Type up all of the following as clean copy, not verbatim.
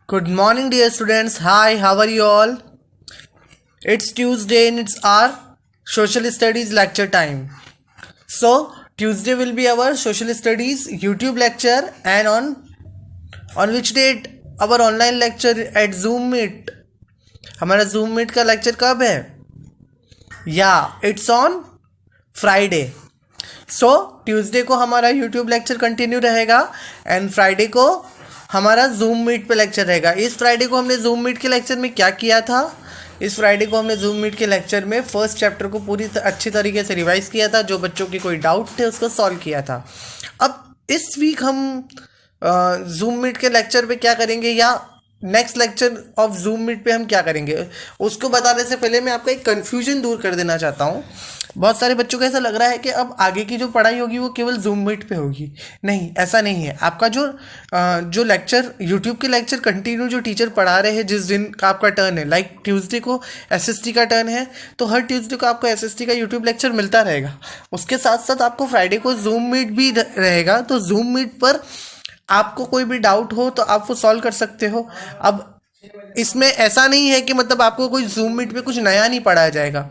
Good morning, dear students. Hi, how are you all? It's Tuesday and it's our social studies lecture time. So, Tuesday will be our social studies YouTube lecture, and on which date our online lecture at Zoom Meet. हमारा Zoom Meet का lecture कब है? It's on Friday. So Tuesday को हमारा YouTube lecture continue रहेगा and Friday को हमारा zoom meet पे लेक्चर रहेगा. इस फ्राइडे को हमने जूम मीट के लेक्चर में क्या किया था? इस फ्राइडे को हमने जूम मीट के लेक्चर में फर्स्ट चैप्टर को पूरी अच्छी तरीके से रिवाइज किया था. जो बच्चों की कोई डाउट थे उसको सॉल्व किया था. अब इस वीक हम जूम मीट के लेक्चर पे क्या करेंगे या next lecture of Zoom meet पे हम क्या करेंगे उसको बताने से पहले मैं आपका एक कन्फ्यूजन दूर कर देना चाहता हूँ. बहुत सारे बच्चों को ऐसा लग रहा है कि अब आगे की जो पढ़ाई होगी वो केवल जूम मीट पे होगी. नहीं, ऐसा नहीं है. आपका जो लेक्चर यूट्यूब के लेक्चर कंटिन्यू जो टीचर पढ़ा रहे हैं जिस दिन का आपका टर्न है, लाइक ट्यूसडे को एसएसटी का टर्न है तो हर ट्यूसडे को आपको एसएसटी का यूट्यूब लेक्चर मिलता रहेगा. उसके साथ साथ आपको फ्राइडे को जूम मीट भी रहेगा. तो जूम मीट पर आपको कोई भी डाउट हो तो आप वो सॉल्व कर सकते हो. अब इसमें ऐसा नहीं है कि मतलब आपको कोई जूम मीट पे कुछ नया नहीं पढ़ाया जाएगा.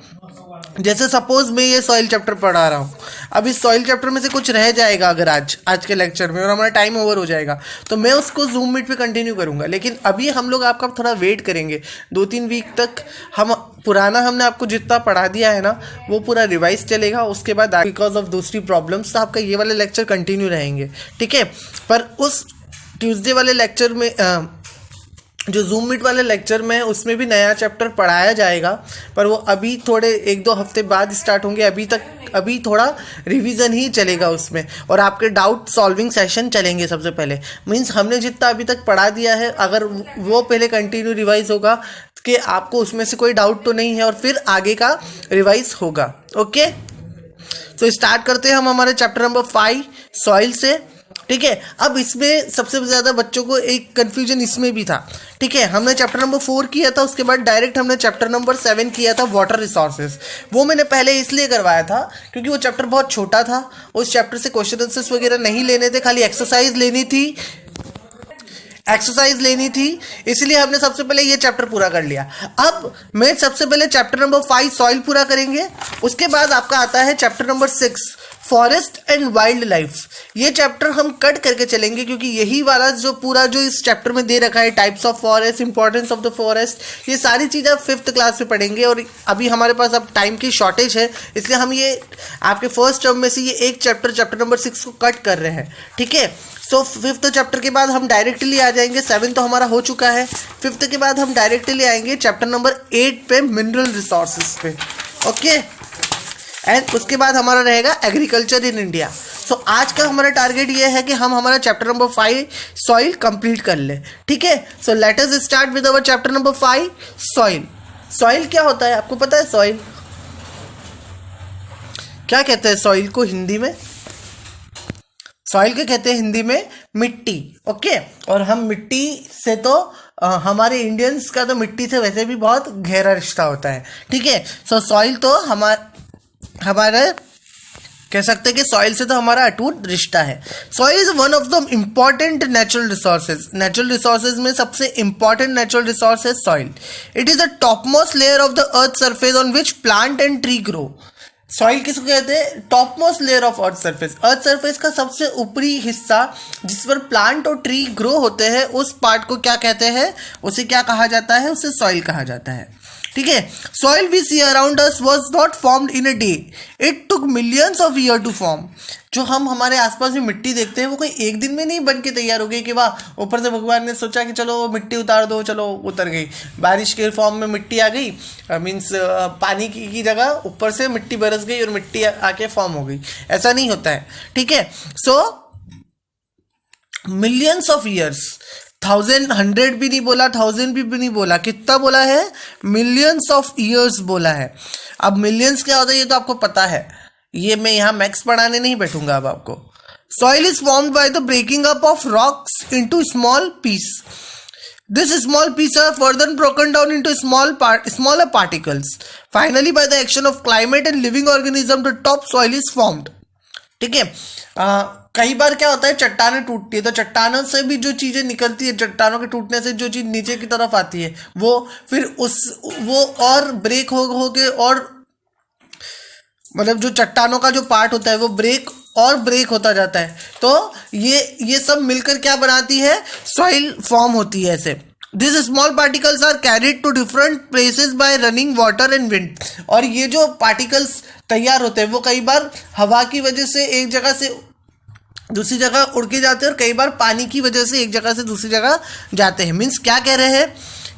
जैसे सपोज मैं ये सॉइल चैप्टर पढ़ा रहा हूँ, अब इस सॉइल चैप्टर में से कुछ रह जाएगा अगर आज के लेक्चर में और हमारा टाइम ओवर हो जाएगा तो मैं उसको जूम मीट पे कंटिन्यू करूँगा. लेकिन अभी हम लोग आपका थोड़ा वेट करेंगे 2-3 वीक तक. हम पुराना हमने आपको जितना पढ़ा दिया है ना वो पूरा रिवाइज चलेगा. उसके बाद बिकॉज ऑफ दूसरी प्रॉब्लम्स तो आपका ये वाले लेक्चर कंटिन्यू रहेंगे, ठीक है. पर उस ट्यूसडे वाले लेक्चर में जो जूम मीट वाले लेक्चर में उसमें भी नया चैप्टर पढ़ाया जाएगा, पर वो अभी थोड़े 1-2 हफ्ते बाद स्टार्ट होंगे. अभी थोड़ा रिवीजन ही चलेगा उसमें और आपके डाउट सॉल्विंग सेशन चलेंगे. सबसे पहले मींस हमने जितना अभी तक पढ़ा दिया है अगर वो पहले कंटिन्यू रिवाइज होगा कि आपको उसमें से कोई डाउट तो नहीं है और फिर आगे का रिवाइज होगा. ओके, तो स्टार्ट करते हैं हम हमारे चैप्टर नंबर 5 सॉइल से, ठीक है. अब इसमें सबसे ज़्यादा बच्चों को एक कन्फ्यूजन इसमें भी था, ठीक है. हमने चैप्टर नंबर 4 किया था, उसके बाद डायरेक्ट हमने चैप्टर नंबर 7 किया था वाटर रिसोर्सेज. वो मैंने पहले इसलिए करवाया था क्योंकि वो चैप्टर बहुत छोटा था. उस चैप्टर से क्वेश्चन आंसर्स वगैरह नहीं लेने थे, खाली एक्सरसाइज लेनी थी इसलिए हमने सबसे पहले ये चैप्टर पूरा कर लिया. अब मैं सबसे पहले चैप्टर नंबर 5 सॉइल पूरा करेंगे. उसके बाद आपका आता है chapter number 6 forest and wild life. ये चैप्टर हम कट करके चलेंगे क्योंकि यही वाला जो इस चैप्टर में दे रखा है types of forest, importance of the forest, ये सारी चीज़ें आप 5th क्लास में पढ़ेंगे. और अभी हमारे पास अब टाइम की शॉर्टेज है इसलिए हम ये आपके फर्स्ट टर्म में से ये एक चैप्टर नंबर 6 को कट कर रहे हैं, ठीक है. सो 5th चैप्टर के बाद हम डायरेक्टली आ जाएंगे. 7 तो हमारा हो चुका है. 5th के बाद हम डायरेक्टली आएंगे चैप्टर नंबर 8 पे मिनरल रिसोर्सेज पे. ओके, एंड उसके बाद हमारा रहेगा एग्रीकल्चर इन इंडिया. सो आज का हमारा टारगेट ये है कि हम हमारा चैप्टर नंबर 5 सॉइल कंप्लीट कर ले, ठीक है. So let us start with our chapter number 5 soil. Soil क्या होता है आपको पता है? सॉइल क्या कहते हैं सॉइल को हिंदी में? सॉइल के कहते हैं हिंदी में मिट्टी. ओके, और हम मिट्टी से तो हमारे इंडियंस का तो मिट्टी से वैसे भी बहुत गहरा रिश्ता होता है, ठीक है. सो सॉइल तो हमारा कह सकते हैं कि सॉइल से तो हमारा अटूट रिश्ता है. Soil is one of the important natural resources. Natural resources में सबसे इम्पॉर्टेंट नेचुरल रिसोर्स है soil. It is the top most layer of the earth surface on which plant and tree grow. Soil किसको कहते हैं? Top most layer of earth surface. Earth surface का सबसे ऊपरी हिस्सा जिस पर प्लांट और ट्री ग्रो होते हैं उस पार्ट को क्या कहते हैं? उसे क्या कहा जाता है? उसे सॉइल कहा जाता है, ठीक है. Soil we see around us was not formed in a day, it took millions of year to form. जो हम हमारे आसपास जो मिट्टी देखते हैं वो कोई एक दिन में नहीं बन के तैयार हो गई कि वाह ऊपर से भगवान ने सोचा कि चलो मिट्टी उतार दो, चलो उतर गई. बारिश के फॉर्म में मिट्टी आ गई, मीन्स पानी की जगह ऊपर से मिट्टी बरस गई और मिट्टी आके फॉर्म हो गई. ऐसा नहीं होता है, ठीक है. सो मिलियंस ऑफ ईयर्स, 1000 100 भी नहीं बोला, 1000 भी नहीं बोला, कितना बोला है? मिलियंस ऑफ ईयर्स बोला है. अब मिलियंस क्या होता है ये तो आपको पता है, ये मैं यहाँ मैक्स पढ़ाने नहीं बैठूंगा अब आपको. Soil is formed by the breaking up of rocks into small piece. This small piece are further broken down into smaller particles. Finally, by the action of climate and living organism, the top soil is formed. ठीक है। कई बार क्या होता है, चट्टानें टूटती है, तो चट्टानों से भी जो चीज़ें निकलती है, चट्टानों के टूटने से जो चीज़ नीचे की तरफ आती है वो फिर वो और ब्रेक हो के, और मतलब जो चट्टानों का जो पार्ट होता है वो ब्रेक होता जाता है। तो ये सब मिलकर क्या बनाती है, सॉइल फॉर्म होती है ऐसे। This small particles are carried to different places by running water and wind. और ये जो पार्टिकल्स तैयार होते हैं वो कई बार हवा की वजह से एक जगह से दूसरी जगह उड़ के जाते हैं, और कई बार पानी की वजह से एक जगह से दूसरी जगह जाते हैं। मीन्स क्या कह रहे हैं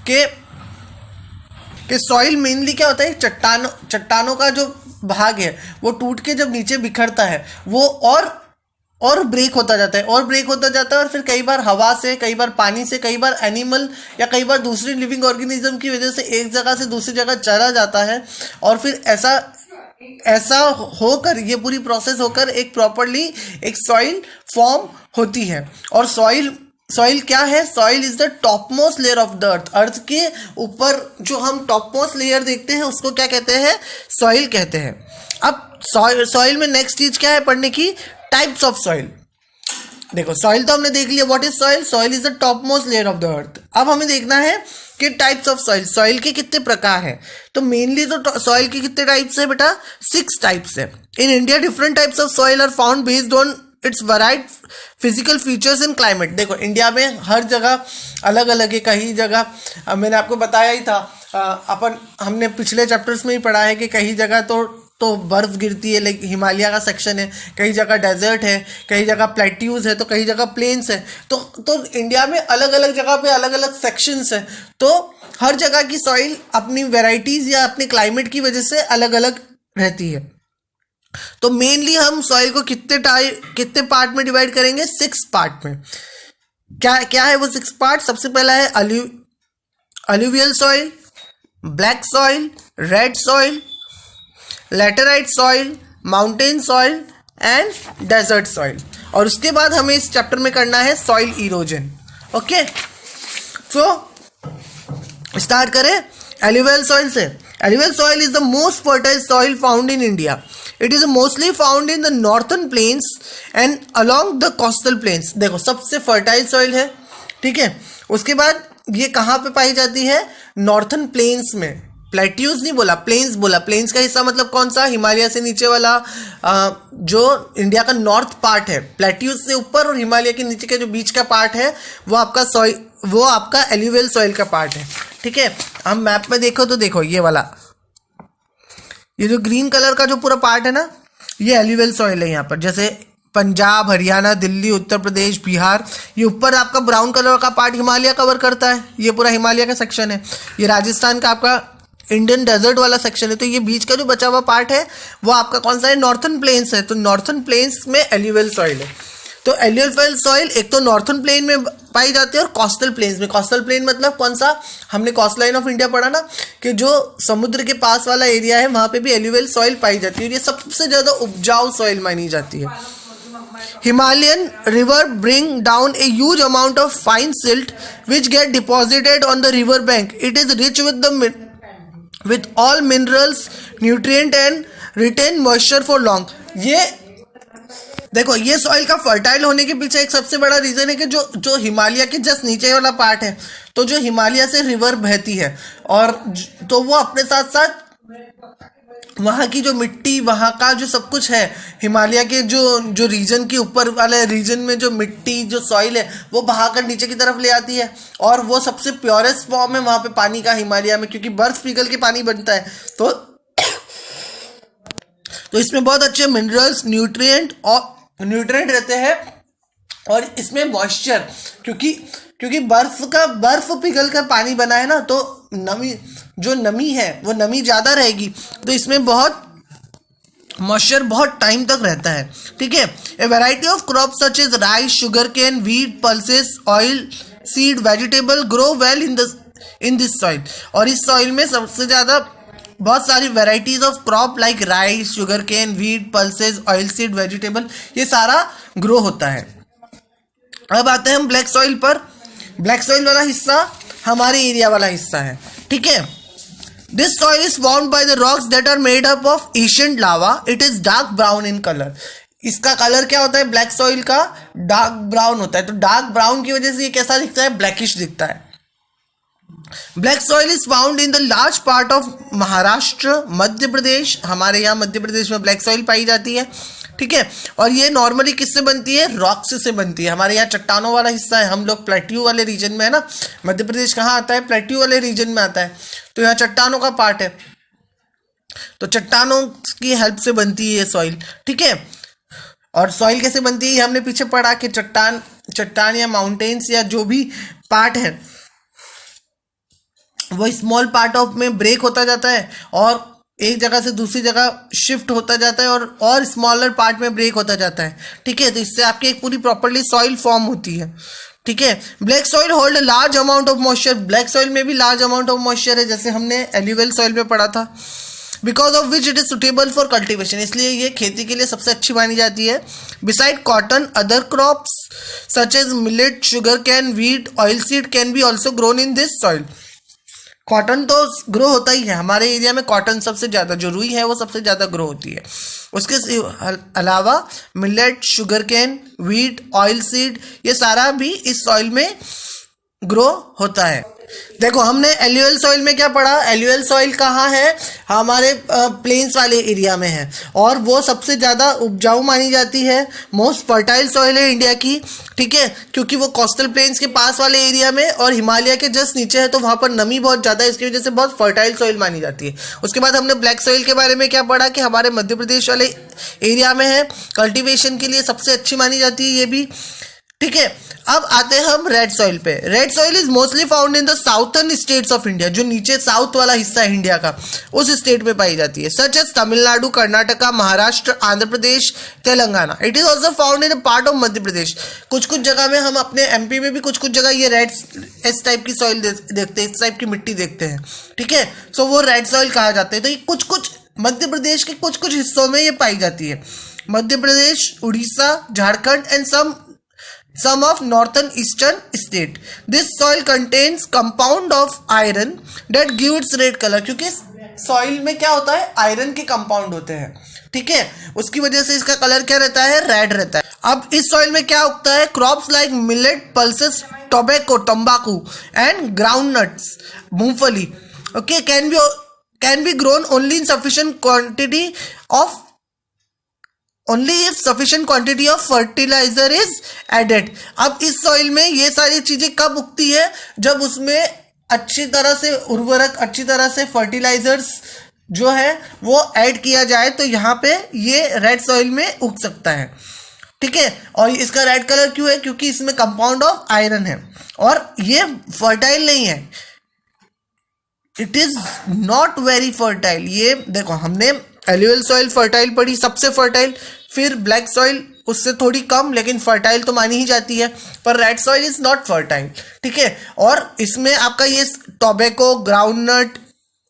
कि सॉइल मेनली क्या होता है, चट्टानों का जो भाग है वो टूट के जब नीचे बिखरता है वो और ब्रेक होता जाता है, और फिर कई बार हवा से, कई बार पानी से, कई बार एनिमल या कई बार दूसरी लिविंग ऑर्गेनिज्म की वजह से एक जगह से दूसरी जगह चला जाता है। और फिर ऐसा होकर ये पूरी प्रोसेस होकर एक प्रॉपरली एक सॉइल फॉर्म होती है। और सॉइल क्या है, soil is the top most layer of the अर्थ के ऊपर जो हम टॉप मोस्ट लेयर देखते हैं उसको क्या कहते हैं, सॉइल कहते हैं। अब सॉइल में नेक्स्ट चीज क्या है पढ़ने की, टाइप्स ऑफ सॉइल। देखो सॉइल तो हमने देख लिया, what is soil, soil is the top most layer of the अर्थ। अब हमें देखना है कि टाइप्स ऑफ सॉइल, सॉइल के कितने प्रकार हैं। तो मेनली तो सॉइल के कितने टाइप्स है बेटा, 6 टाइप्स है। In India different types of soil are found based on its varied physical features in climate. देखो इंडिया में हर जगह अलग अलग है। कहीं जगह मैंने आपको बताया ही था, हमने पिछले चैप्टर्स में ही पढ़ा है कि कहीं जगह तो बर्फ गिरती है, लाइक हिमालय का सेक्शन है, कई जगह डेजर्ट है, कई जगह प्लेट्यूज है, तो कई जगह प्लेन्स है। तो इंडिया में अलग अलग जगह पे अलग अलग सेक्शंस है। तो हर जगह की सॉइल अपनी वेराइटीज़ या अपने क्लाइमेट की वजह से अलग अलग रहती है। तो मेनली हम सॉइल को कितने पार्ट में डिवाइड करेंगे, 6 पार्ट में। क्या है वो 6 पार्ट, सबसे पहला है alluvial soil, black soil, red soil, laterite soil, mountain soil and desert soil. और उसके बाद हमें इस चैप्टर में करना है सॉइल इरोजन। ओके, तो स्टार्ट करें एलुवियल सॉइल से। Alluvial soil is the most fertile soil found in India. It is mostly found in the northern plains and along the coastal plains. देखो सबसे फर्टाइल सॉइल है, ठीक है। उसके बाद ये कहाँ पे पाई जाती है, नॉर्थर्न प्लेन्स में। प्लेट्यूज नहीं बोला, प्लेन्स बोला। प्लेन्स का हिस्सा मतलब कौन सा, हिमालय से नीचे वाला जो इंडिया का नॉर्थ पार्ट है। प्लेट्यूज से ऊपर और हिमालय के नीचे का जो बीच का पार्ट है वो आपका एलुवियल सॉइल का पार्ट है, ठीक है। हम मैप में देखो तो देखो ये वाला, ये जो ग्रीन कलर का जो पूरा पार्ट है ना, ये एलुवियल सॉइल है। यहाँ पर जैसे पंजाब, हरियाणा, दिल्ली, उत्तर प्रदेश, बिहार, ये ऊपर आपका ब्राउन कलर का पार्ट हिमालय कवर करता है, ये पूरा हिमालय का सेक्शन है। ये राजस्थान का आपका इंडियन डेजर्ट वाला सेक्शन है। तो ये बीच का जो बचा हुआ पार्ट है वो आपका कौन सा है, नॉर्थर्न प्लेन्स है। तो नॉर्थर्न प्लेन्स में एलुवियल सॉइल है। तो एलुवियल सॉइल एक तो नॉर्थर्न प्लेन में पाई जाती है और कोस्टल प्लेन्स में। कोस्टल प्लेन मतलब कौन सा, हमने कोस्ट लाइन ऑफ इंडिया पढ़ा ना, कि जो समुद्र के पास वाला एरिया है वहाँ पे भी एलुवियल सॉइल पाई जाती है और ये सबसे ज़्यादा उपजाऊ सॉइल मानी जाती है। Himalayan river bring down a huge amount of fine silt which get deposited on the river bank. It is rich with all minerals, nutrient and retain moisture for long. ये देखो ये सॉइल का fertile होने के पीछे एक सबसे बड़ा रीजन है कि जो हिमालय के जस्ट नीचे वाला पार्ट है, तो जो हिमालय से रिवर बहती है और तो वो अपने साथ साथ वहाँ की जो मिट्टी, वहाँ का जो सब कुछ है, हिमालय के जो रीजन के ऊपर वाले रीजन में जो मिट्टी, जो सॉइल है, वो बहाकर नीचे की तरफ ले आती है। और वो सबसे प्योरेस्ट फॉर्म है वहाँ पे पानी का हिमालय में, क्योंकि बर्फ पिघल के पानी बनता है। तो इसमें बहुत अच्छे मिनरल्स, न्यूट्रिएंट रहते हैं और इसमें मॉइस्चर, क्योंकि बर्फ पिघल कर पानी बना है ना, तो नमी है वो नमी ज़्यादा रहेगी, तो इसमें बहुत मॉइस्चर बहुत टाइम तक रहता है, ठीक है। A variety of crop such as rice, sugar cane, wheat, pulses, oil seed, vegetable grow well in this soil. और इस सॉइल में सबसे ज़्यादा बहुत सारी varieties of crop like rice, sugar cane, wheat, pulses, oil seed, vegetable, ये सारा grow होता है। अब आते हैं हम ब्लैक सॉइल पर। ब्लैक सॉइल वाला हिस्सा हमारे एरिया वाला हिस्सा है, ठीक है। This soil is formed by the rocks that are made up of ancient lava. It is dark brown in colour. इसका कलर क्या होता है ब्लैक सॉइल का, डार्क ब्राउन होता है। तो डार्क ब्राउन की वजह से ये कैसा दिखता है, ब्लैकिश दिखता है। Black soil is found in the large part of Maharashtra, Madhya Pradesh, हमारे यहाँ मध्य प्रदेश में ब्लैक सॉइल पाई जाती है, ठीक है। और ये नॉर्मली किससे बनती है, रॉक्स से बनती है। हमारे यहाँ चट्टानों वाला हिस्सा है, हम लोग प्लेट्यू वाले रीजन में है ना, मध्य प्रदेश कहाँ आता है, प्लेट्यू वाले रीजन में आता है, तो यहाँ चट्टानों का पार्ट है, तो चट्टानों की हेल्प से बनती है ये सॉइल, ठीक है। और सॉइल कैसे बनती है हमने पीछे पढ़ा कि चट्टान या माउंटेन्स या जो भी पार्ट है वो स्मॉल पार्ट ऑफ में ब्रेक होता जाता है और एक जगह से दूसरी जगह शिफ्ट होता जाता है और स्मॉलर पार्ट में ब्रेक होता जाता है, ठीक है। तो इससे आपकी एक पूरी प्रॉपर्ली सॉइल फॉर्म होती है, ठीक है। Black soil hold large amount of moisture, black soil में भी लार्ज अमाउंट ऑफ मॉइस्चर है, जैसे हमने एल्यूवियल सॉइल में पढ़ा था। Because of which it is suitable for cultivation, इसलिए ये खेती के लिए सबसे अच्छी मानी जाती है। Beside cotton other crops such as millet, sugar cane, wheat, oil seed can be also grown in this soil. Cotton तो ग्रो होता ही है, हमारे एरिया में कॉटन सबसे ज़्यादा जो रुई है वो सबसे ज़्यादा ग्रो होती है। उसके अलावा millet, sugar cane, wheat, oil seed, ये सारा भी इस सॉइल में ग्रो होता है। देखो हमने एल्यूवियल सॉइल में क्या पढ़ा, एल्यूवियल सॉइल कहाँ है, हमारे प्लेन्स वाले एरिया में है और वो सबसे ज़्यादा उपजाऊ मानी जाती है, मोस्ट फर्टाइल सॉइल है इंडिया की, ठीक है, क्योंकि वो कोस्टल प्लेन्स के पास वाले एरिया में और हिमालय के जस्ट नीचे है, तो वहाँ पर नमी बहुत ज़्यादा है, इसकी वजह से बहुत फर्टाइल सॉइल मानी जाती है। उसके बाद हमने ब्लैक सॉइल के बारे में क्या पढ़ा कि हमारे मध्य प्रदेश वाले एरिया में है, कल्टिवेशन के लिए सबसे अच्छी मानी जाती है ये भी, ठीक है। अब आते हैं हम रेड सॉइल पे। Red soil is mostly found in the southern states of India, जो नीचे साउथ वाला हिस्सा है इंडिया का, उस स्टेट में पाई जाती है, such as Tamil Nadu, Karnataka, Maharashtra, Andhra Pradesh, Telangana. It is also found in a part of Madhya Pradesh. कुछ कुछ जगह में हम अपने एमपी में भी कुछ कुछ जगह ये रेड इस टाइप की सॉइल देखते हैं, इस टाइप की मिट्टी देखते हैं, ठीक है। सो वो रेड सॉइल कहा जाता है। तो ये कुछ कुछ मध्य प्रदेश के कुछ कुछ हिस्सों में ये पाई जाती है, Madhya Pradesh, Orissa, Jharkhand and some of northern eastern state. This soil contains compound of iron that gives its red color, क्योंकि सॉइल में क्या होता है, आयरन के कंपाउंड होते हैं, ठीक है, उसकी वजह से इसका कलर क्या रहता है, रेड रहता है। अब इस सॉइल में क्या उगता है, crops like millet, pulses, tobacco, तंबाकू एंड ग्राउंड नट्स, मूंगफली, okay, can be grown only in sufficient quantity of only if sufficient quantity of fertiliser is added. अब इस सॉइल में ये सारी चीज़ें कब उगती है, जब उसमें अच्छी तरह से उर्वरक, अच्छी तरह से फर्टिलाइजर्स जो है वो ऐड किया जाए, तो यहाँ पे ये रेड सॉइल में उग सकता है, ठीक है। और इसका रेड कलर क्यों है, क्योंकि इसमें कंपाउंड ऑफ आयरन है और ये फर्टाइल नहीं है, it is not very fertile. ये देखो हमने एल्यूवियल सॉइल फर्टाइल पढ़ी, सबसे फर्टाइल, फिर ब्लैक सॉइल उससे थोड़ी कम लेकिन फर्टाइल तो मानी ही जाती है, पर red soil is not fertile, ठीक है। और इसमें आपका ये टोबैको, ग्राउंडनट,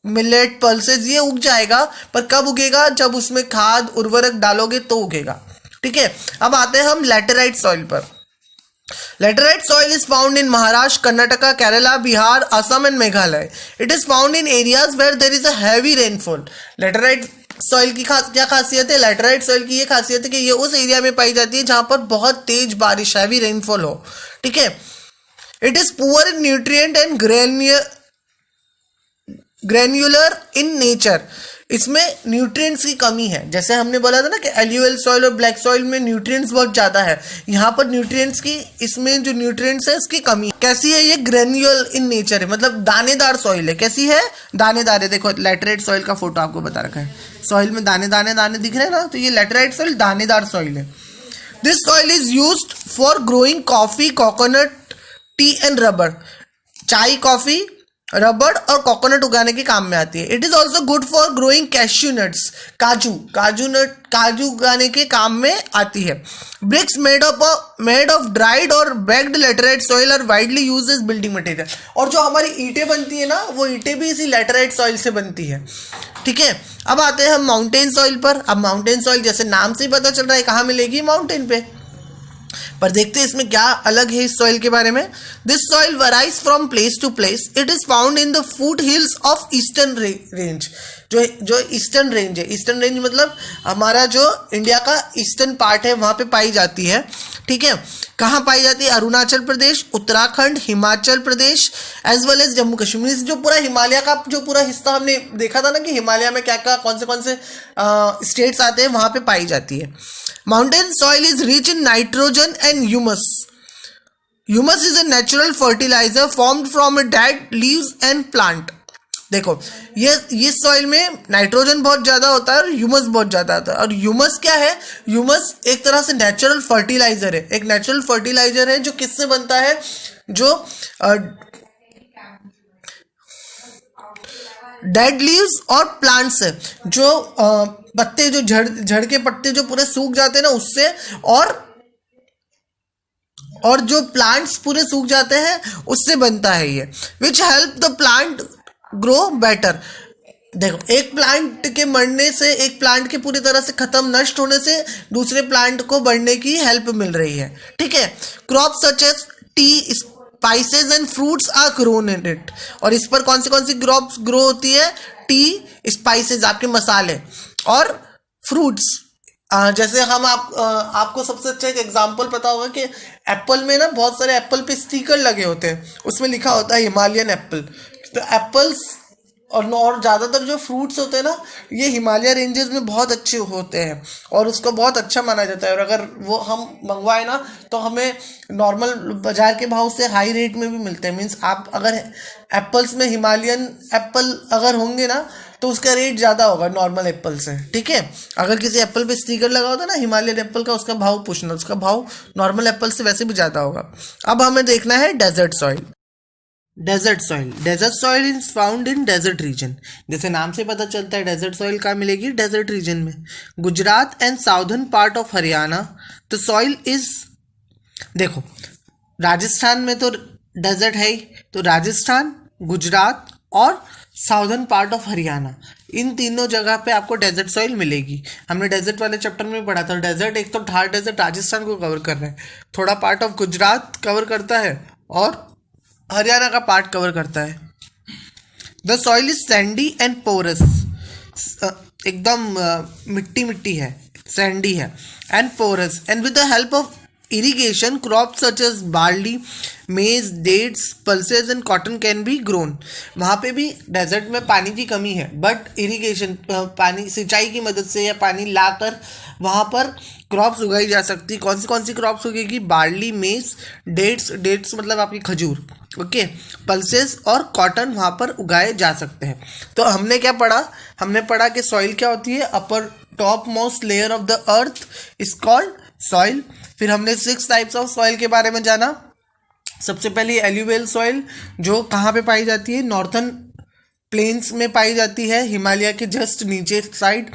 मिलेट, पल्सेस ये उग जाएगा, पर कब उगेगा, जब उसमें खाद उर्वरक डालोगे तो उगेगा, ठीक है। अब आते हैं हम लैटेराइट सॉइल पर। Laterite soil is found in Maharashtra, Karnataka, Kerala, Bihar, Assam and Meghalaya. It is found in areas where there is a heavy rainfall. Laterite soil की क्या खासियत है, लैटेराइट सॉइल की ये खासियत है कि ये उस एरिया में पाई जाती है जहां पर बहुत तेज बारिश, हैवी रेनफॉल हो, ठीक है। It is poor in nutrient and granular in nature, इसमें न्यूट्रिएंट्स की कमी है। जैसे हमने बोला था ना कि एल्यूवियल सॉइल और ब्लैक सॉइल में न्यूट्रिएंट्स बहुत ज़्यादा है, यहाँ पर न्यूट्रिएंट्स की, इसमें जो न्यूट्रिएंट्स है उसकी कमी। कैसी है ये, ग्रेन्युलर इन नेचर है, मतलब दानेदार सॉइल है। कैसी है, दानेदार है। देखो लैटेराइट सॉइल का फोटो आपको बता रखा है, सॉइल में दाने दाने दाने दिख रहे हैं ना, तो ये लैटेराइट सॉइल दानेदार सॉइल है। This soil is used for growing coffee, coconut, tea and rubber. चाय, कॉफी, रबड़ और कोकोनट उगाने के काम में आती है। It is also good for growing cashew nuts, काजू उगाने के काम में आती है। ब्रिक्स मेड ऑफ ड्राइड और baked laterite soil are widely used as building material. और जो हमारी ईंटें बनती है ना, वो ईंटें भी इसी लैटेराइट सॉइल से बनती है, ठीक है। अब आते हैं हम माउंटेन सॉइल पर। अब माउंटेन सॉइल जैसे नाम से ही पता चल रहा है कहाँ मिलेगी, माउंटेन पे। पर देखते हैं इसमें क्या अलग है इस सॉइल के बारे में। This soil varies from place to place, it is found in the foothills of eastern range. जो ईस्टर्न रेंज है, ईस्टर्न रेंज मतलब हमारा जो इंडिया का ईस्टर्न पार्ट है वहाँ पे पाई जाती है। ठीक है, कहाँ पाई जाती है? Arunachal Pradesh, Uttarakhand, Himachal Pradesh as well as Jammu Kashmir. जो पूरा हिमालय का जो पूरा हिस्सा हमने देखा था ना कि हिमालय में क्या क्या कौन से स्टेट्स आते हैं, वहाँ पे पाई जाती है। Mountain soil is rich in nitrogen and humus. Humus is a natural fertiliser formed from dead leaves and plant. देखो ये सॉइल में नाइट्रोजन बहुत ज़्यादा होता है और ह्यूमस बहुत ज़्यादा आता है। और ह्यूमस क्या है? ह्यूमस एक तरह से नेचुरल फर्टिलाइजर है। एक नेचुरल फर्टिलाइजर है जो किससे बनता है? जो डेड लीव्स और प्लांट्स है, जो पत्ते जो झड़ के पत्ते जो पूरे सूख जाते हैं ना उससे, और जो प्लांट्स पूरे सूख जाते हैं उससे बनता है ये। Which help the plant grow better. देखो एक प्लांट के मरने से, एक प्लांट के पूरी तरह से खत्म नष्ट होने से दूसरे प्लांट को बढ़ने की हेल्प मिल रही है। ठीक है, crop such as tea, spices and fruits are grown in it. और इस पर कौन सी क्रॉप्स ग्रो होती है? टी, स्पाइसेस आपके मसाले, और फ्रूट्स। जैसे हम आपको सबसे अच्छा एक एग्जांपल पता होगा कि एप्पल में ना बहुत सारे एप्पल पे स्टिकर लगे होते हैं, उसमें लिखा होता है हिमालयन एप्पल। तो एप्पल्स और ज़्यादातर जो फ्रूट्स होते हैं ना ये हिमालय रेंजेस में बहुत अच्छे होते हैं और उसको बहुत अच्छा माना जाता है। और अगर वो हम मंगवाए ना तो हमें नॉर्मल बाज़ार के भाव से हाई रेट में भी मिलते हैं। मीन्स आप अगर एप्पल्स में हिमालयन एप्पल अगर होंगे ना तो उसका रेट ज़्यादा होगा नॉर्मल एप्पल से। ठीक है, अगर किसी एप्पल पे स्टिकर लगा होता है ना हिमालयन एप्पल का, उसका भाव पूछना, उसका भाव नॉर्मल एप्पल से वैसे भी ज़्यादा होगा। अब हमें देखना है desert soil. Desert soil is found in desert region. जैसे नाम से पता चलता है डेजर्ट सॉइल कहाँ मिलेगी? डेजर्ट रीजन में। Gujarat and southern part of Haryana the soil is, देखो राजस्थान में तो डेजर्ट है ही, तो राजस्थान, गुजरात और साउदर्न पार्ट ऑफ हरियाणा, इन तीनों जगह पे आपको डेजर्ट सॉइल मिलेगी। हमने डेजर्ट वाले चैप्टर में पढ़ा था। डेजर्ट एक तो थार डेजर्ट राजस्थान को कवर कर रहा है, थोड़ा पार्ट ऑफ गुजरात कवर करता है और हरियाणा का पार्ट कवर करता है। The soil is sandy and porous, एकदम मिट्टी है, सैंडी है and porous, and with the help of irrigation crop such as barley, maize, dates, pulses and cotton can be grown. वहाँ पे भी डेजर्ट में पानी की कमी है, बट इरिगेशन पानी सिंचाई की मदद से या पानी लाकर वहाँ पर क्रॉप्स उगाई जा सकती। कौन सी क्रॉप्स उगेगी? बार्ली, मेज, डेट्स मतलब आपकी खजूर, ओके, पल्सेस और कॉटन वहाँ पर उगाए जा सकते हैं। तो हमने क्या पढ़ा? हमने पढ़ा कि सॉइल क्या होती है? Upper topmost layer of the earth is called soil. फिर हमने 6 टाइप्स ऑफ सॉइल के बारे में जाना। सबसे पहले एल्यूवियल सॉइल, जो कहाँ पे पाई जाती है? नॉर्थन प्लेन्स में पाई जाती है, हिमालय के जस्ट नीचे साइड।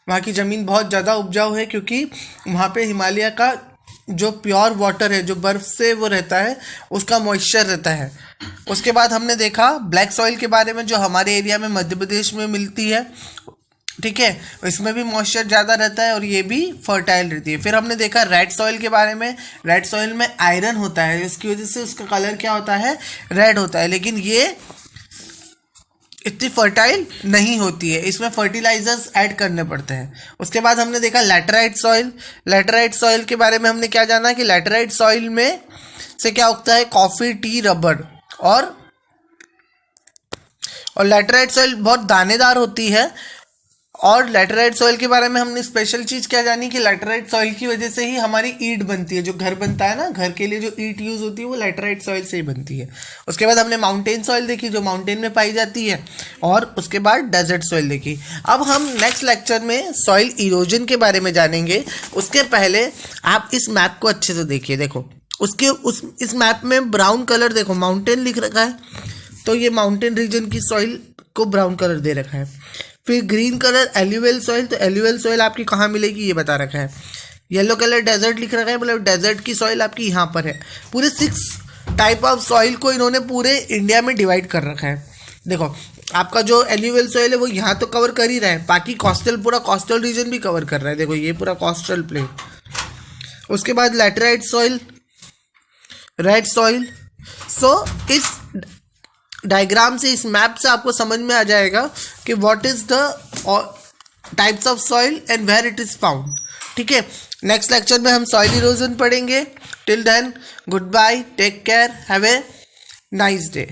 वहाँ की ज़मीन बहुत ज़्यादा उपजाऊ है क्योंकि वहाँ पे हिमालय का जो प्योर वाटर है, जो बर्फ़ से वो रहता है, उसका मॉइस्चर रहता है। उसके बाद हमने देखा ब्लैक सॉइल के बारे में, जो हमारे एरिया में मध्य प्रदेश में मिलती है। ठीक है, इसमें भी मॉइस्चर ज़्यादा रहता है और ये भी फर्टाइल रहती है। फिर हमने देखा रेड सॉइल के बारे में। रेड सॉइल में आयरन होता है, इसकी वजह से उसका कलर क्या होता है? रेड होता है, लेकिन ये इतनी फर्टाइल नहीं होती है, इसमें फर्टिलाइजर्स ऐड करने पड़ते हैं। उसके बाद हमने देखा लैटेराइट सॉइल। लैटेराइट सॉइल के बारे में हमने क्या जाना कि लैटेराइट सॉइल में से क्या उगता है? Coffee, T, rubber. और लैटेराइट सॉइल बहुत दानेदार होती है। और लैटेराइट सॉइल के बारे में हमने स्पेशल चीज़ क्या जानी कि लैटेराइट सॉइल की वजह से ही हमारी ईंट बनती है। जो घर बनता है ना, घर के लिए जो ईंट यूज़ होती है वो लैटेराइट सॉइल से ही बनती है। उसके बाद हमने माउंटेन सॉइल देखी, जो माउंटेन में पाई जाती है। और उसके बाद डेजर्ट सॉइल देखी। अब हम नेक्स्ट लेक्चर में सॉइल इरोजन के बारे में जानेंगे। उसके पहले आप इस मैप को अच्छे से देखिए। देखो इस मैप में ब्राउन कलर, देखो माउंटेन लिख रखा है, तो ये माउंटेन रीजन की सॉइल को ब्राउन कलर दे रखा है। फिर ग्रीन कलर एल्यूवियल सॉइल, तो एल्यूवियल सॉइल आपकी कहाँ मिलेगी ये बता रखा है। येलो कलर डेजर्ट लिख रखा है, मतलब डेजर्ट की सॉइल आपकी यहाँ पर है। पूरे 6 टाइप ऑफ सॉइल को इन्होंने पूरे इंडिया में डिवाइड कर रखा है। देखो आपका जो एल्यूवियल सॉइल है वो यहाँ तो कवर कर ही रहा है, बाकी कोस्टल, पूरा कोस्टल रीजन भी कवर कर रहा है। देखो ये पूरा कोस्टल प्लेन। उसके बाद लैटेराइट सॉइल, रेड सॉइल। सो इस डायग्राम से, इस मैप से आपको समझ में आ जाएगा कि what is the types of soil and where it is found. ठीक है, नेक्स्ट लेक्चर में हम सॉइल इरोजन पढ़ेंगे। Till then goodbye, take care, have a nice day.